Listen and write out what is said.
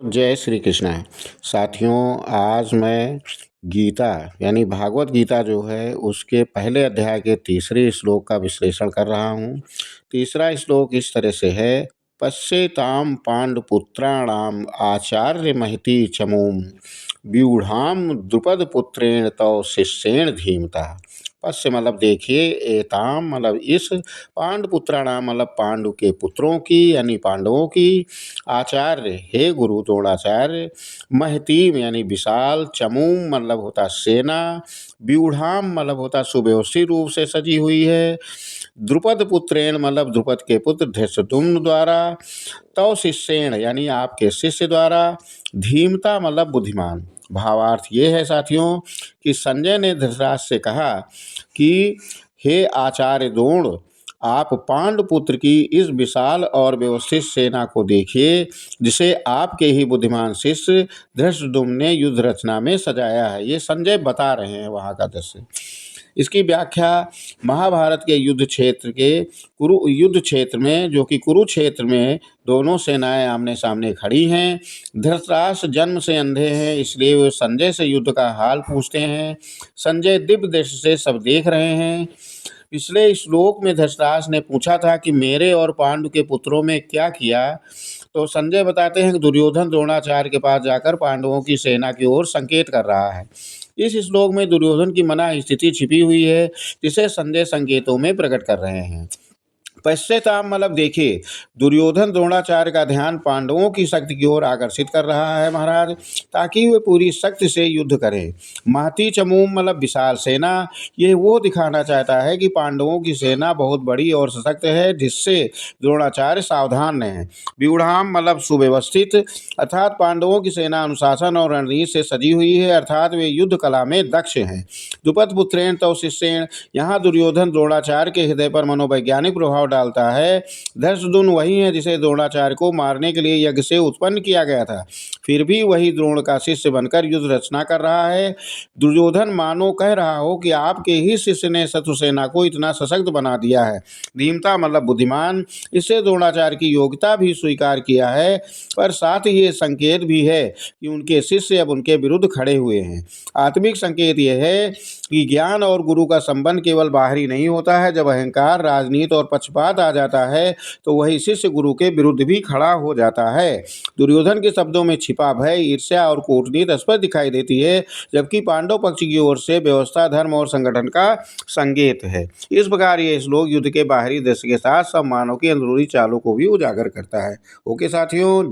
जय श्री कृष्ण। साथियों, आज मैं गीता यानी भागवत गीता जो है उसके पहले अध्याय के तीसरे श्लोक का विश्लेषण कर रहा हूँ। तीसरा श्लोक इस तरह से है, पश्येताम पांडुपुत्राणाम आचार्य महती चमूम व्यूढ़ाम द्रुपद पुत्रेण तव शिष्येण धीमता। पश्य मतलब देखिए, एताम मतलब इस, पांडुपुत्राणाम मतलब पांडु के पुत्रों की यानी पांडवों की, आचार्य हे गुरु द्रोणाचार्य, महतीम यानी विशाल, चमूम मतलब होता सेना, व्यूढ़ाम मतलब होता सुव्यवस्थित रूप से सजी हुई है, द्रुपद पुत्रेण मतलब द्रुपद के पुत्र धृष्टद्युम्न द्वारा, तव शिष्येण यानी आपके शिष्य द्वारा, धीमता मतलब बुद्धिमान। भावार्थ ये है साथियों कि संजय ने धृतराष्ट्र से कहा कि हे आचार्य द्रोण, आप पांडुपुत्र की इस विशाल और व्यवस्थित सेना को देखिए, जिसे आपके ही बुद्धिमान शिष्य धृष्टद्युम्न ने युद्ध रचना में सजाया है। ये संजय बता रहे हैं वहाँ का दृश्य। इसकी व्याख्या महाभारत के युद्ध क्षेत्र में, जो कि कुरुक्षेत्र में दोनों सेनाएं आमने सामने खड़ी हैं। धृतराष्ट्र जन्म से अंधे हैं, इसलिए वे संजय से युद्ध का हाल पूछते हैं। संजय दिव्य दृष्टि से सब देख रहे हैं। पिछले श्लोक में धृतराष्ट्र ने पूछा था कि मेरे और पांडु के पुत्रों में क्या किया, तो संजय बताते हैं कि दुर्योधन द्रोणाचार्य के पास जाकर पांडवों की सेना की ओर संकेत कर रहा है। इस श्लोक में दुर्योधन की मना स्थिति छिपी हुई है, जिसे संजय संकेतों में प्रकट कर रहे हैं। पश्चाताप मतलब देखिए, दुर्योधन द्रोणाचार्य का ध्यान पांडवों की शक्ति की ओर आकर्षित कर रहा है महाराज, ताकि वे पूरी शक्ति से युद्ध करें। महती चमूम मतलब विशाल सेना, ये वो दिखाना चाहता है कि पांडवों की सेना बहुत बड़ी और सशक्त है, जिससे द्रोणाचार्य सावधान रहें। व्यूढ़ाम मतलब सुव्यवस्थित, अर्थात पांडवों की सेना अनुशासन और रणनीति से सजी हुई है, अर्थात वे युद्ध कला में दक्ष हैं। द्रुपद पुत्रेण तव शिष्येण, यहाँ दुर्योधन द्रोणाचार्य के हृदय पर मनोवैज्ञानिक प्रभाव डालता है। धृष्टद्युम्न वही है जिसे द्रोणाचार्य को मारने के लिए यज्ञ से उत्पन्न किया गया था, फिर भी वही द्रोण का शिष्य बनकर युद्ध रचना कर रहा है। दुर्योधन मानो कह रहा हो कि आपके ही शिष्य ने शत्रु सेना को इतना सशक्त बना दिया है। धीमता मतलब बुद्धिमान, इससे द्रोणाचार्य की योग्यता भी स्वीकार किया है, पर साथ ही ये संकेत भी है कि उनके शिष्य अब उनके विरुद्ध खड़े हुए हैं। आत्मिक संकेत यह है कि ज्ञान और गुरु का संबंध केवल बाहरी नहीं होता है। जब अहंकार, राजनीति और पक्षपात आ जाता है, तो वही शिष्य गुरु के विरुद्ध भी खड़ा हो जाता है। दुर्योधन के शब्दों में छिपा भय, ईर्ष्या और कूटनीति स्पष्ट दिखाई देती है, जबकि पांडव पक्ष की ओर से व्यवस्था, धर्म और संगठन का संकेत है। इस प्रकार ये श्लोक युद्ध के बाहरी दृश्य के साथ सब मानव की अंदरूनी चालों को भी उजागर करता है। ओके साथियों।